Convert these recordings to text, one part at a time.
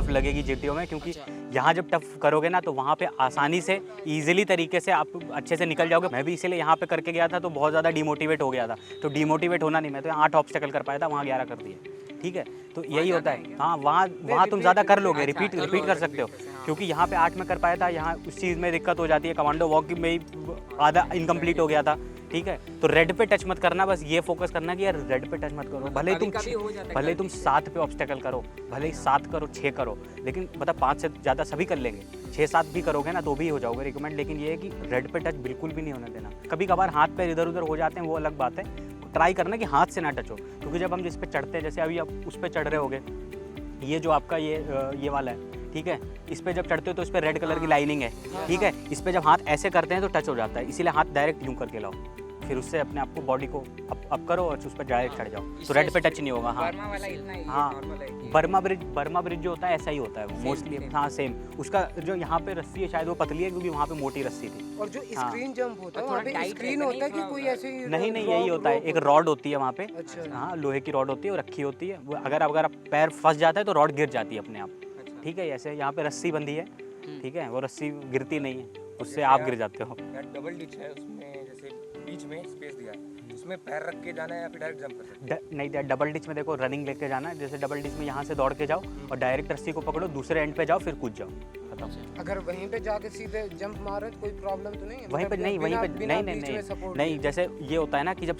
Tough लगेगी GTO में, क्योंकि यहाँ जब टफ करोगे ना तो वहाँ पे आसानी से ईजिली तरीके से आप अच्छे से निकल जाओगे। मैं भी इसीलिए यहाँ पे करके गया था तो बहुत ज़्यादा डिमोटिवेट हो गया था, तो डिमोटिवेट होना नहीं, मैं तो यहाँ 8 ऑब्स्टेकल कर पाया था, वहाँ 11 कर दिए। ठीक है, तो यही होता है। हाँ, वहाँ तुम ज़्यादा कर लोगे, रिपीट कर सकते हो, क्योंकि यहाँ पे 8 में कर पाया था, यहाँ उस चीज़ में दिक्कत हो जाती है। कमांडो वॉक में ही आधा इनकम्प्लीट हो गया था। ठीक है, तो रेड पे टच मत करना, बस ये फोकस करना कि यार रेड पे टच मत करो। भले ही तुम 7 पे ऑब्स्टेकल करो, भले ही 7 करो 6 करो, लेकिन मतलब 5 से ज़्यादा सभी कर लेंगे, 6-7 भी करोगे ना तो भी हो जाओगे रिकमेंड। लेकिन ये है कि रेड पे टच बिल्कुल भी नहीं होने देना। कभी कभार हाथ पैर इधर उधर हो जाते हैं, वो अलग बात है, ट्राई करना कि हाथ से ना टच हो, क्योंकि जब हम जिस पे चढ़ते हैं, जैसे अभी आप उस पर चढ़ रहे होगे, ये जो आपका ये वाला है, ठीक है, इस पे जब चढ़ते हो तो इस पे रेड कलर की लाइनिंग है। ठीक है, इस पे जब हाथ ऐसे करते हैं तो टच हो जाता है, इसीलिए हाथ डायरेक्ट यूँ करके लाओ, फिर उससे अपने आप को बॉडी को अप करो और उस पर डायरेक्ट चढ़ जाओ, तो रेड पे टच नहीं होगा। हाँ हाँ, बर्मा ब्रिज जो होता है ऐसा ही होता है वो मोस्टली। हाँ सेम, उसका जो यहाँ पे रस्सी है शायद वो पतली है, क्योंकि वहाँ पे मोटी रस्सी थी। और जो स्क्रीन जंप होता है वहाँ पे स्क्रीन होता है कि कोई ऐसे नहीं यही होता है, एक रॉड होती है वहाँ पे। हाँ, लोहे की रॉड होती है, वो रखी होती है, वो अगर पैर फंस जाता है तो रॉड गिर जाती है अपने आप। ठीक है, ऐसे यहाँ पे रस्सी बंधी है, ठीक है, वो रस्सी गिरती नहीं है, उससे आप गिर जाते हो। डबल डिच है, उसमें जैसे बीच में स्पेस दिया है, उसमें पैर रख के जाना है या फिर डायरेक्ट जंप कर सकते हैं? नहीं, डबल डिच में देखो रनिंग लेके जाना है, जैसे डबल डिच में यहाँ से दौड़ के जाओ और डायरेक्ट रस्सी को पकड़ो, दूसरे एंड पे जाओ, फिर कूद जाओ, खत्म। अगर वहीं पे जाके सीधे जंप मारे तो कोई प्रॉब्लम तो नहीं है? वहीं पे नहीं, जैसे ये होता है ना कि जब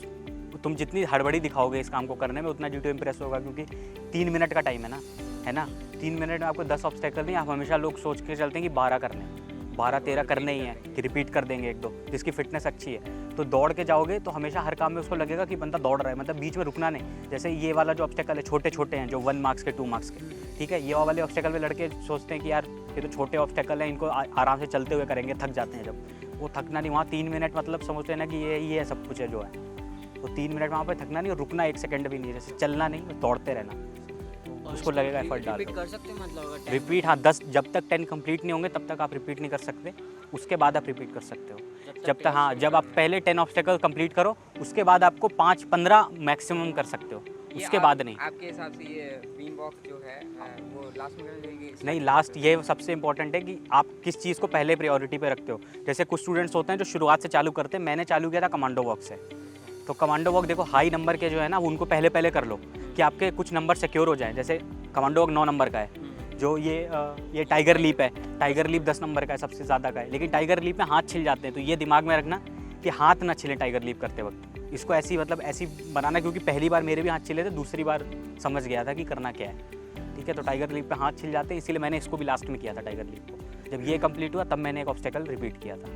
तुम जितनी हड़बड़ी दिखाओगे इस काम को करने में, उतना जीटीओ इम्प्रेस होगा, क्योंकि 3 मिनट का टाइम है ना, 3 मिनट में आपको 10 ऑब्स्टेकल नहीं, आप हमेशा लोग सोच के चलते हैं कि 12 करने, 12-13 करने ही हैं, कि रिपीट कर देंगे 1-2, जिसकी फिटनेस अच्छी है। तो दौड़ के जाओगे तो हमेशा हर काम में उसको लगेगा कि बंदा दौड़ रहा है, मतलब बीच में रुकना नहीं। जैसे ये वाला जो ऑब्स्टेकल है, छोटे हैं जो 1 मार्क्स के 2 मार्क्स के, ठीक है, ये वाले ऑब्स्टेकल में लड़के सोचते हैं कि यार ये तो छोटे ऑब्स्टेकल हैं, इनको आराम से चलते हुए करेंगे, थक जाते हैं। जब वो थकना नहीं, वहाँ 3 मिनट मतलब समझते हैं ना कि ये सब कुछ है जो है, तो 3 मिनट वहाँ पर थकना नहीं और रुकना 1 सेकंड भी नहीं, जैसे चलना नहीं, दौड़ते रहना, उसको लगेगा एफर्ट डाल। रिपीट कर सकते हैं मतलब? रिपीट, हाँ, 10 जब तक 10 कंप्लीट नहीं होंगे तब तक आप रिपीट नहीं कर सकते, उसके बाद आप रिपीट कर सकते हो। जब तक हाँ, जब आप पहले 10 ऑब्स्टेकल कंप्लीट करो, उसके बाद आपको 5-15 मैक्सिमम कर सकते हो, उसके बाद नहीं। आपके हिसाब से ये बीम बॉक्स जो है वो लास्ट में करनी चाहिए? नहीं, लास्ट ये सबसे इंपॉर्टेंट है कि आप किस चीज़ को पहले प्रायोरिटी पे रखते हो। जैसे कुछ स्टूडेंट्स होते हैं जो शुरुआत से चालू करते हैं, मैंने चालू किया था कमांडो वॉक से, तो कमांडो वॉक देखो हाई नंबर के जो है ना, उनको पहले कर लो कि आपके कुछ नंबर सिक्योर हो जाएं। जैसे कमांडो वॉक 9 नंबर का है, जो ये टाइगर लीप है, टाइगर लीप 10 नंबर का है, सबसे ज़्यादा का है, लेकिन टाइगर लीप में हाथ छिल जाते हैं, तो ये दिमाग में रखना कि हाथ ना छिले टाइगर लीप करते वक्त। इसको ऐसी बनाना, क्योंकि पहली बार मेरे भी हाथ छिले थे, दूसरी बार समझ गया था कि करना क्या है। ठीक है, तो टाइगर लीप पे हाथ छिल जाते हैं, इसीलिए मैंने इसको भी लास्ट में किया था टाइगर लीप को। जब ये कंप्लीट हुआ तब मैंने एक ऑब्स्टेकल रिपीट किया था,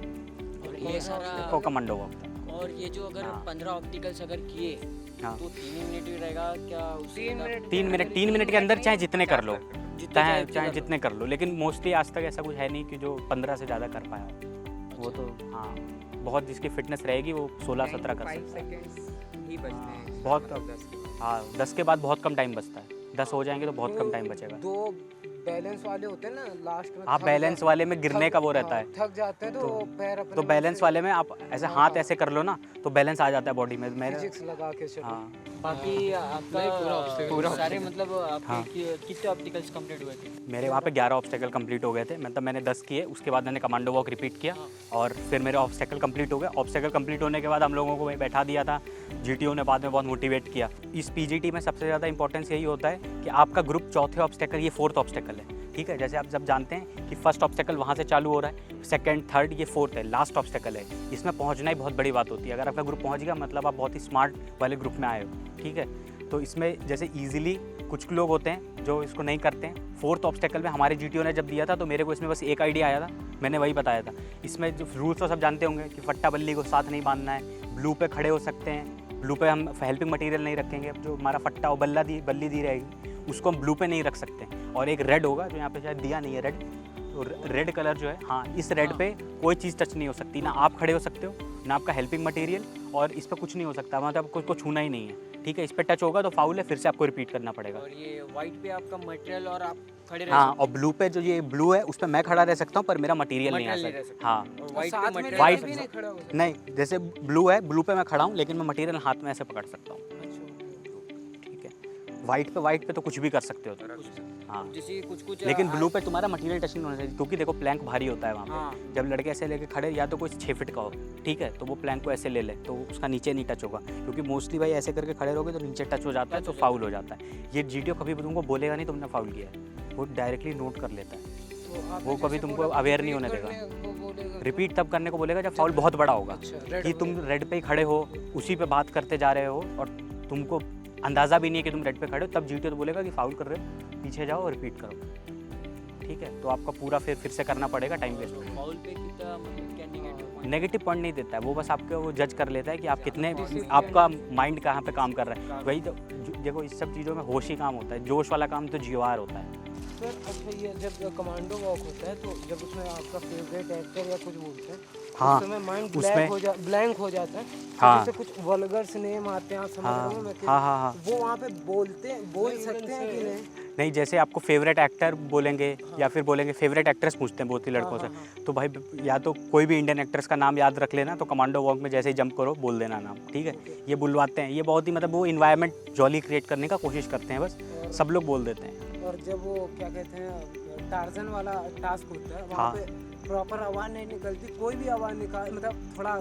और ये सारा वो कमांडो वॉक था। और ये जो अगर 15 ऑप्टिकल्स अगर किए तो 3 मिनट ही रहेगा क्या? 3 मिनट के अंदर चाहे जितने कर लो, चाहे जितने कर लो, लेकिन मोस्टली आज तक ऐसा कुछ है नहीं कि जो 15 से ज़्यादा कर पाया हो। वो तो हाँ, बहुत जिसकी फिटनेस रहेगी वो 16-17 कर सकता है। बहुत, हाँ, 10 के बाद बहुत कम टाइम बचता है, 10 हो जाएंगे तो बहुत कम टाइम बचेगा। 2 बैलेंस वाले होते हैं ना लास्ट में, हाँ, बैलेंस वाले में गिरने का वो रहता है, थक जाते हैं तो पैर अपने, तो बैलेंस वाले में आप ऐसे हाथ ऐसे कर लो ना तो बैलेंस आ जाता है बॉडी में। फिजिक्स लगा के चलो। हाँ, बाकी आपका पूरा सारे मतलब आपके कितने ऑप्टिकल्स कंप्लीट हुए थे? मेरे वहाँ पे 11 ऑब्स्टेकल कंप्लीट हो गए थे, मतलब मैंने 10 किए, उसके बाद मैंने कमांडो वॉक रिपीट किया और फिर मेरे ऑब्स्टेकल कंप्लीट हो गए। ऑब्स्टेकल कंप्लीट होने के बाद हम लोगों को वहीं बैठा दिया था, जीटीओ ने बाद में बहुत मोटिवेट किया। इस पीजीटी में सबसे ज़्यादा इंपॉर्टेंस यही होता है कि आपका ग्रुप चौथे ऑब्स्टेकल, ये 4th ऑब्स्टेकल है। ठीक है, जैसे आप जब जानते हैं कि फर्स्ट ऑब्स्टेकल वहाँ से चालू हो रहा है, सेकंड, थर्ड, ये 4th है, लास्ट ऑब्स्टेकल है। इसमें पहुँचना ही बहुत बड़ी बात होती है। अगर आपका ग्रुप पहुँच गया मतलब आप बहुत ही स्मार्ट वाले ग्रुप में आए हो। ठीक है, तो इसमें जैसे ईजिली कुछ लोग होते हैं जो इसको नहीं करते हैं। 4th ऑब्स्टेकल में हमारे जीटीओ ने जब दिया था तो मेरे को इसमें बस एक आइडिया आया था, मैंने वही बताया था। इसमें जो रूल्स तो सब जानते होंगे कि फट्टा बल्ली को साथ नहीं बांधना है, ब्लू पे खड़े हो सकते हैं, ब्लू पे हम हेल्पिंग मटेरियल नहीं रखेंगे, जो हमारा फट्टा और बल्ली दी रहेगी उसको हम ब्लू पे नहीं रख सकते। और एक रेड होगा जो यहाँ पे शायद दिया नहीं है रेड, तो रेड कलर जो है, हाँ, इस रेड पे कोई चीज़ टच नहीं हो सकती, ना आप खड़े हो सकते हो ना आपका हेल्पिंग मटेरियल, और इस पर कुछ नहीं हो सकता, मतलब आपको इसको छूना ही नहीं है। ठीक है, इस पर टच होगा तो फाउल है, फिर से आपको रिपीट करना पड़ेगा। और ये वाइट पे आपका मटेरियल और आप खड़े रह हाँ, और ब्लू पे जो ये ब्लू है उस पर मैं खड़ा रह सकता हूँ पर मेरा मटेरियल नहीं आ सकता। हाँ, वाइट नहीं, जैसे ब्लू है, ब्लू पे मैं खड़ा हूँ लेकिन मैं मटेरियल हाथ में ऐसे पकड़ सकता हूँ। ठीक है, वाइट पे तो कुछ भी कर सकते हो तुम। हाँ जैसे कुछ लेकिन ब्लू पे तुम्हारा मटेरियल टच नहीं होना चाहिए, क्योंकि देखो प्लैंक भारी होता है वहाँ हाँ। पे। जब लड़के ऐसे लेके खड़े, या तो कोई 6 फीट का हो, ठीक है, तो वो प्लैंक को ऐसे ले ले तो उसका नीचे नहीं टच होगा, क्योंकि मोस्टली भाई ऐसे करके खड़े रहोगे तो नीचे टच हो जाता है तो फाउल हो जाता है। ये जीटीओ कभी भी तुमको बोलेगा नहीं तुमने फाउल किया है, वो डायरेक्टली नोट कर लेता है, तो आपने वो कभी जैसे तुमको बोला अवेयर repeat नहीं होने करने देगा। को बोलेगा। रिपीट तब करने को बोलेगा जब फाउल बहुत बड़ा होगा, अच्छा, red कि तुम रेड पे ही खड़े हो, उसी पे बात करते जा रहे हो और तुमको अंदाज़ा भी नहीं है कि तुम रेड पे खड़े हो, तब जीटीओ तो बोलेगा कि फाउल कर रहे हो, पीछे जाओ और रिपीट करो। ठीक है, तो आपका पूरा फिर से करना पड़ेगा, टाइम वेस्ट होगा। फाउल पे कितना मतलब क्या नेगेटिव नेगेटिव पॉइंट नहीं देता है वो, बस आपको वो जज कर लेता है कि आप कितने, आपका माइंड कहाँ पे काम कर रहा है। वही तो देखो, इस सब चीज़ों में होश ही काम होता है, जोश वाला काम तो जीवार होता है। सर अच्छा, ये जब कमांडो वॉक होता है तो जब उसमें आपका फेवरेट एक्टर या कुछ बोलते हैं, हाँ, उस समय माइंड उसमें ब्लैंक हो जाता है। हाँ। जैसे कुछ वल्गर्स नेम आते हैं, आप समझ रहे हो मैं हाँ हाँ हाँ। वो वहाँ पे बोल सकते हैं कि नहीं? नहीं, जैसे आपको फेवरेट एक्टर बोलेंगे या फिर बोलेंगे फेवरेट एक्ट्रेस पूछते हैं बहुत ही लड़कों से, तो भाई या तो कोई भी इंडियन एक्ट्रेस का नाम याद रख लेना, तो कमांडो वॉक में जैसे ही जंप करो बोल देना नाम, ठीक है। ये बुलवाते हैं, ये बहुत ही मतलब वो इन्वायरमेंट जॉली क्रिएट करने का कोशिश करते हैं, बस सब लोग बोल देते हैं। और जब वो क्या कहते हैं टार्जन वाला टास्क होता है, वहाँ हाँ। पे प्रॉपर आवाज़ नहीं निकलती, कोई भी आवाज़ निकाल, मतलब थोड़ा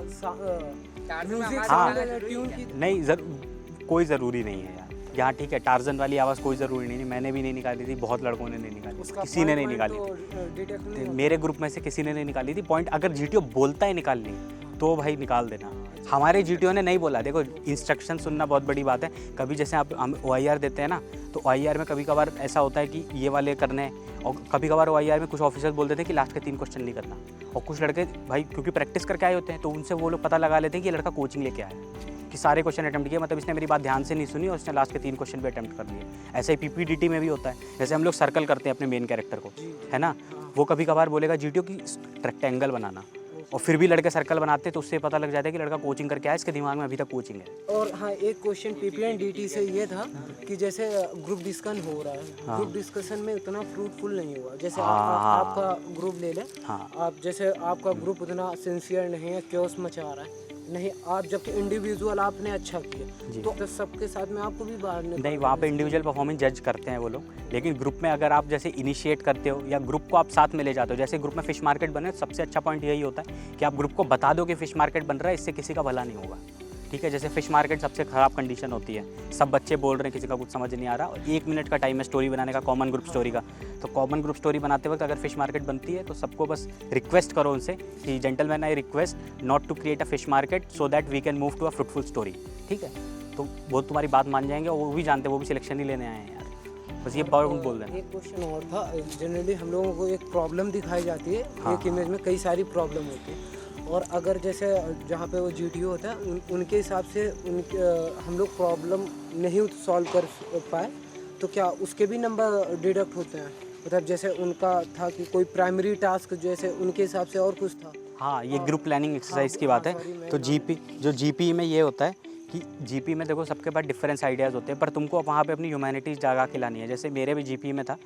टार्जन में म्यूजिक आवाज़ हाँ। निकालना जरूरी ट्यून है की। नहीं, कोई ज़रूरी नहीं है यार, यहाँ ठीक है, टार्जन वाली आवाज़ कोई ज़रूरी नहीं, मैंने भी नहीं निकाली थी, बहुत लड़कों ने नहीं निकाली, उसका किसी ने नहीं point निकाली तो थी। डिटेक्ट नहीं तो होता। मेरे ग्रुप में से किसी ने नहीं निकाली थी पॉइंट। अगर जीटीओ बोलता है निकालनी तो भाई निकाल देना। हमारे जीटीओ ने नहीं बोला। देखो, इंस्ट्रक्शन सुनना बहुत बड़ी बात है। कभी जैसे आप हम OIR देते हैं ना, तो OIR में कभी कभार ऐसा होता है कि ये वाले करने हैं, और कभी कभार OIR में कुछ ऑफिसर बोल देते हैं कि लास्ट के 3 क्वेश्चन नहीं करना, और कुछ लड़के भाई क्योंकि प्रैक्टिस करके आए होते हैं तो उनसे वो लोग पता लगा लेते हैं कि ये लड़का कोचिंग लेके आया है, कि सारे क्वेश्चन अटैम्प्ट किए, मतलब इसने मेरी बात ध्यान से नहीं सुनी और इसने लास्ट के 3 क्वेश्चन भी अटैम्प्ट कर लिए। ऐसे ही PPDT में भी होता है, जैसे हम लोग सर्कल करते हैं अपने मेन कैरेक्टर को, है ना, वो कभी कभार बोलेगा जीटीओ की रेक्टेंगल बनाना, और फिर भी लड़के सर्कल बनाते हैं, तो उससे पता लग जाता है कि लड़का कोचिंग करके आया, इसके दिमाग में अभी तक कोचिंग है। और हाँ, एक क्वेश्चन PPNDT से ये था कि जैसे ग्रुप डिस्कशन हो रहा है, ग्रुप डिस्कशन में उतना फ्रूटफुल नहीं हुआ। जैसे आपका ग्रुप ले लें, आप जैसे आपका ग्रुप उतना सिंसियर नहीं है, क्योस मचा रहा है नहीं, आप जबकि इंडिविजुअल आपने अच्छा किया, तो सबके साथ में आपको भी बाहर नहीं, वहाँ पे इंडिविजुअल परफॉर्मेंस जज करते हैं वो लोग, लेकिन ग्रुप में अगर आप जैसे इनिशिएट करते हो या ग्रुप को आप साथ में ले जाते हो, जैसे ग्रुप में फिश मार्केट बने, सबसे अच्छा पॉइंट यही होता है कि आप ग्रुप को बता दो कि फिश मार्केट बन रहा है, इससे किसी का भला नहीं होगा, ठीक है। जैसे फिश मार्केट सबसे ख़राब कंडीशन होती है, सब बच्चे बोल रहे हैं, किसी का कुछ समझ नहीं आ रहा, और 1 मिनट का टाइम है स्टोरी बनाने का, कॉमन ग्रुप स्टोरी का। तो कॉमन ग्रुप स्टोरी बनाते वक्त अगर फिश मार्केट बनती है तो सबको बस रिक्वेस्ट करो उनसे कि gentleman I request not to create a fish market so that we can move to a fruitful story, ठीक है। तो वो तुम्हारी बात मान जाएंगे, और वो भी जानते हैं, वो भी सिलेक्शन ही लेने आए हैं यार, बस ये पॉइंट बोल देना। एक क्वेश्चन और था, जनरली हम लोगों को एक प्रॉब्लम दिखाई जाती है, एक इमेज में कई सारी प्रॉब्लम होती है, और अगर जैसे जहाँ पे वो GTO होता है उनके हिसाब से हम लोग प्रॉब्लम नहीं सॉल्व कर पाए तो क्या उसके भी नंबर डिडक्ट होते हैं? मतलब जैसे उनका था कि कोई प्राइमरी टास्क, जैसे उनके हिसाब से और कुछ था। हाँ, ये ग्रुप प्लानिंग एक्सरसाइज की बात है। तो GP में ये होता है कि GP में देखो सबके पास डिफरेंस आइडियाज़ होते हैं, पर तुमको वहाँ पे अपनी ह्यूमैनिटीज़ जगा के लानी है। जैसे मेरे भी GP में था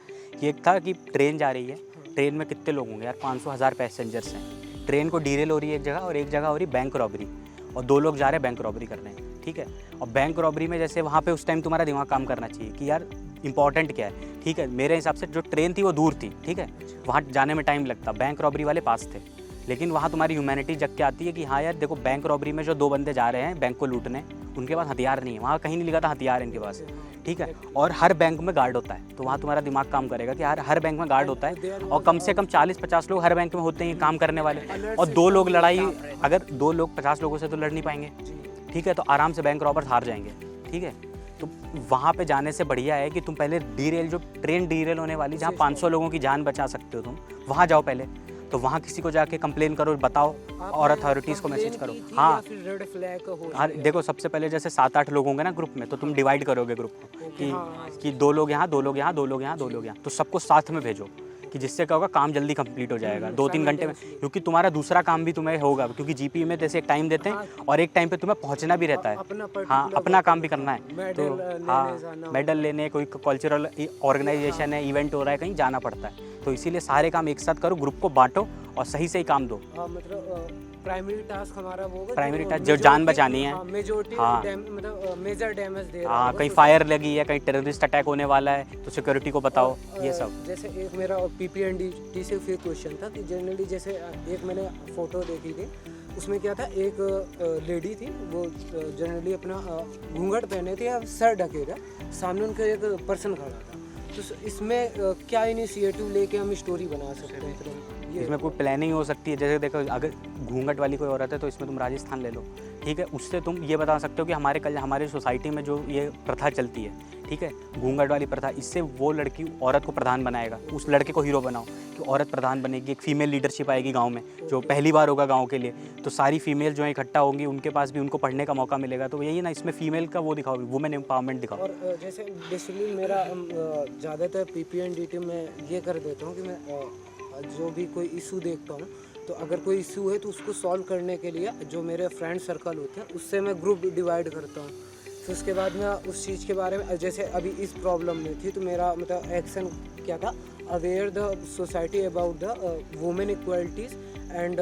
कि एक था कि ट्रेन जा रही है, ट्रेन में कितने लोग होंगे यार, 500-1000 पैसेंजर्स हैं, ट्रेन को डीरेल हो रही है एक जगह, और एक जगह हो रही बैंक रॉबरी, और 2 लोग जा रहे हैं बैंक रॉबरी करने, ठीक है। और बैंक रॉबरी में जैसे वहाँ पे उस टाइम तुम्हारा दिमाग काम करना चाहिए कि यार इंपॉर्टेंट क्या है, ठीक है। मेरे हिसाब से जो ट्रेन थी वो दूर थी, ठीक है, वहाँ जाने में टाइम लगता, बैंक रॉबरी वाले पास थे, लेकिन वहाँ तुम्हारी ह्यूमैनिटी जग के आती है कि हाँ यार देखो, बैंक रॉबरी में जो 2 बंदे जा रहे हैं बैंक को लूटने, उनके पास हथियार नहीं है, वहाँ कहीं नहीं लिखा था हथियार इनके पास, ठीक है। और हर बैंक में गार्ड होता है, तो वहाँ तुम्हारा दिमाग काम करेगा कि हर बैंक में गार्ड होता है, और कम से कम 40-50 लोग हर बैंक में होते हैं काम करने वाले, और 2 लोग लड़ाई, अगर 2 लोग 50 लोगों से तो लड़ नहीं पाएंगे, ठीक है, तो आराम से बैंक रॉबर्स हार जाएंगे, ठीक है। तो वहाँ पे जाने से बढ़िया है कि तुम पहले डीरेल, जो ट्रेन डीरेल होने वाली, जहाँ 500 लोगों की जान बचा सकते हो तुम, वहाँ जाओ पहले, तो वहाँ किसी को जाके कंप्लेन करो, बताओ, और अथॉरिटीज़ को मैसेज करो। हाँ, रेड फ्लैग हो हाँ, देखो सबसे पहले जैसे 7-8 लोग होंगे ना ग्रुप में, तो तुम डिवाइड करोगे ग्रुप को कि 2 लोग यहाँ, 2 लोग यहाँ, 2 लोग यहाँ, 2 लोग यहाँ, तो सबको साथ में भेजो, कि जिससे क्या होगा, काम जल्दी कंप्लीट हो जाएगा 2-3 घंटे में, क्योंकि तुम्हारा दूसरा काम भी तुम्हें होगा, क्योंकि GP में जैसे एक टाइम देते हैं और एक टाइम पे तुम्हें पहुंचना भी रहता है। हाँ, अपना काम भी करना है, तो हाँ, मेडल लेने, कोई कल्चरल ऑर्गेनाइजेशन है, इवेंट हो रहा है, कहीं जाना पड़ता है, तो इसीलिए सारे काम एक साथ करो, ग्रुप को बांटो और सही से ही काम दो। हाँ मतलब प्राइमरी टास्क हमारा वो होगा Primary जो task जो जान बचानी है। मेजोरिटी हाँ। मतलब मेजर डैमेज दे रहा हाँ, होगा कहीं तो- फायर लगी है, कहीं टेररिस्ट अटैक होने वाला है तो सिक्योरिटी को बताओ, ये सब। जैसे एक मेरा PPNDT से फिर क्वेश्चन था कि जनरली जैसे एक मैंने फ़ोटो देखी थी, उसमें क्या था, एक लेडी थी, वो जनरली अपना घूंघट पहने थे या सर ढके थे, सामने उनका एक पर्सन खड़ा था। तो इसमें क्या इनिशिएटिव लेके हम स्टोरी बना सकते हैं? तो ये इसमें कोई प्लानिंग हो सकती है, जैसे देखो अगर घूंघट वाली कोई औरत है तो इसमें तुम राजस्थान ले लो, ठीक है, उससे तुम ये बता सकते हो कि हमारी सोसाइटी में जो ये प्रथा चलती है, ठीक है, घूंघट वाली प्रथा, इससे वो लड़की औरत को प्रधान बनाएगा, उस लड़के को हीरो बनाओ कि औरत प्रधान बनेगी, एक फीमेल लीडरशिप आएगी गांव में, जो पहली बार होगा गांव के लिए, तो सारी फीमेल जो है इकट्ठा होंगी, उनके पास भी उनको पढ़ने का मौका मिलेगा। तो यही ना, इसमें फीमेल का वो दिखाओ, वुमेन एम्पावरमेंट दिखाओ। और जैसे बेसिकली मेरा ज़्यादातर PPNDT में ये कर देता हूँ कि मैं जो भी कोई इशू देखता हूँ, तो अगर कोई इशू है तो उसको सॉल्व करने के लिए जो मेरे फ्रेंड सर्कल होते हैं उससे मैं ग्रुप डिवाइड करता हूँ। फिर उसके बाद मैं उस चीज़ के बारे में, जैसे अभी इस प्रॉब्लम में थी तो मेरा मतलब एक्शन क्या था, aware the society about the women equalities and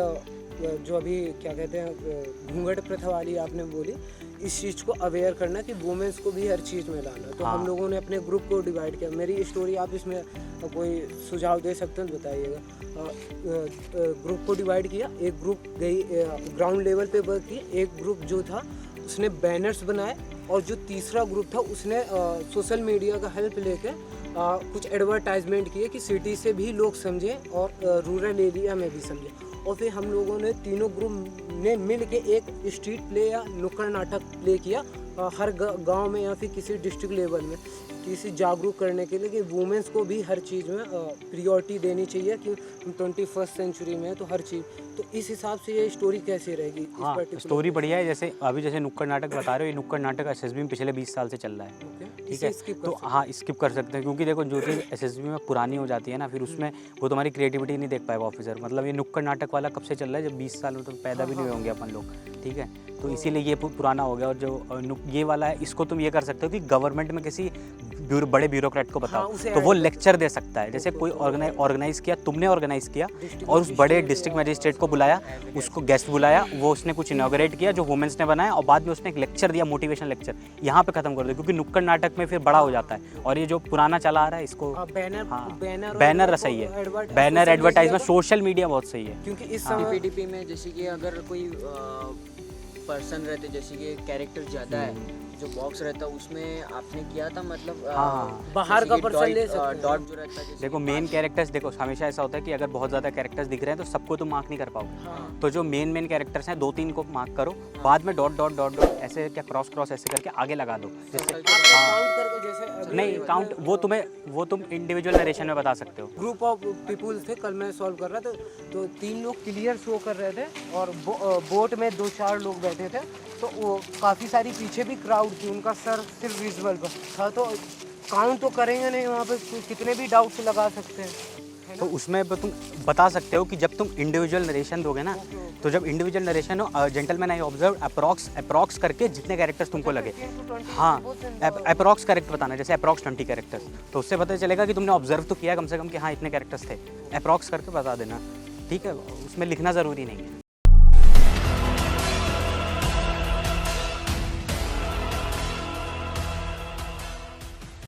जो अभी क्या कहते हैं घूंघट प्रथा वाली आपने बोली, इस चीज़ को अवेयर करना कि वुमेन्स को भी हर चीज़ में लाना। तो हम लोगों ने अपने ग्रुप को डिवाइड किया। मेरी स्टोरी आप इसमें कोई सुझाव दे सकते हैं तो बताइएगा। ग्रुप को डिवाइड किया, एक ग्रुप गई ग्राउंड लेवल पे वर्क की, एक ग्रुप जो था उसने बैनर्स बनाए, और जो तीसरा ग्रुप था उसने सोशल मीडिया का हेल्प लेके कुछ एडवर्टाइजमेंट किए कि सिटी से भी लोग समझें और रूरल एरिया में भी समझें। और फिर हम लोगों ने तीनों ग्रुप ने मिल के एक स्ट्रीट प्ले या नुक्कड़ नाटक प्ले किया हर गांव में या फिर किसी डिस्ट्रिक्ट लेवल में, किसी जागरूक करने के लिए कि वुमेन्स को भी हर चीज़ में प्रियोरिटी देनी चाहिए कि 21st सेंचुरी में है तो हर चीज़। तो इस हिसाब से ये स्टोरी कैसी रहेगी? हाँ, स्टोरी बढ़िया है। जैसे अभी जैसे नुक्कड़ नाटक बता रहे हो, ये नुक्कड़ नाटक SSB में पिछले 20 साल से चल रहा है, ठीक है, तो हाँ स्किप कर सकते हैं, क्योंकि देखो जो चीज़ SSB में पुरानी हो जाती है ना, फिर उसमें वो तुम्हारी क्रिएटिविटी नहीं देख पाएगा ऑफिसर। मतलब ये नुक्कड़ नाटक वाला कब से चल रहा है, जब 20 साल में तो पैदा भी नहीं होंगे अपन लोग, ठीक है, तो इसीलिए ये पुराना हो गया। और जो ये वाला है, इसको तुम ये कर सकते हो कि गवर्नमेंट में किसी बड़े ब्यूरोक्रेट को बताओ, तो वो लेक्चर दे सकता है। जैसे कोई ऑर्गेनाइज किया, तुमने ऑर्गेनाइज किया और उस बड़े डिस्ट्रिक्ट मजिस्ट्रेट को बुलाया, उसको गेस्ट बुलाया, वो उसने कुछ इनॉग्रेट किया जो वुमेन्स ने बनाया, और बाद में उसने एक लेक्चर दिया, मोटिवेशन लेक्चर, यहाँ पे खत्म कर दो, क्योंकि नुक्कड़ नाटक में फिर बड़ा हो जाता है। और ये जो पुराना चला आ रहा है इसको, बैनर सही है, बैनर एडवर्टाइजमेंट, सोशल मीडिया बहुत सही है। क्योंकि इस समय DPDP में जैसे कि अगर कोई पर्सन रहते, जैसे कि कैरेक्टर ज़्यादा है, जो बॉक्स रहता है उसमें आपने किया था, मतलब बाहर का पर्सन ले सकते हैं। डॉट जो रहता है, जैसे देखो मेन कैरेक्टर्स, देखो हमेशा ऐसा होता है कि अगर बहुत ज़्यादा कैरेक्टर्स दिख रहे हैं तो सबको तुम मार्क नहीं कर पाओगे। तो जो मेन कैरेक्टर्स हैं 2-3 को मार्क करो, बाद में डॉट डॉट डॉट डॉट ऐसे क्या क्रॉस ऐसे करके आगे लगा दो। जैसे काउंट करके, जैसे नहीं काउंट, वो तुम इंडिविजुअल नरेशन में बता सकते हो। ग्रुप ऑफ पीपुल्स थे, कल मैं सॉल्व कर रहा था, तो 3 लोग क्लियर शो कर रहे थे और बोट में 2-4 लोग बैठे थे, तो वो काफ़ी सारी पीछे भी क्राउड थी, उनका सर सिर्फ विजुअल पर था। तो काउंट तो करेंगे नहीं, वहाँ पे कितने भी डाउट्स लगा सकते हैं। तो उसमें तुम बता सकते हो कि जब तुम इंडिविजुअल नरेशन दोगे ना, तो जब इंडिविजुअल नरेशन हो, जेंटलमैन आई ऑब्जर्व अप्रॉक्स करके जितने कैरेक्टर्स तुमको लगे, हाँ अप्रॉक्स करेक्ट बताना, जैसे अप्रॉक्स 20 कैरेक्टर्स, तो उससे पता चलेगा कि तुमने ऑब्जर्व तो किया कम से कम कि हाँ इतने कैरेक्टर्स थे, अप्रॉक्स करके बता देना, ठीक है, उसमें लिखना ज़रूरी नहीं है।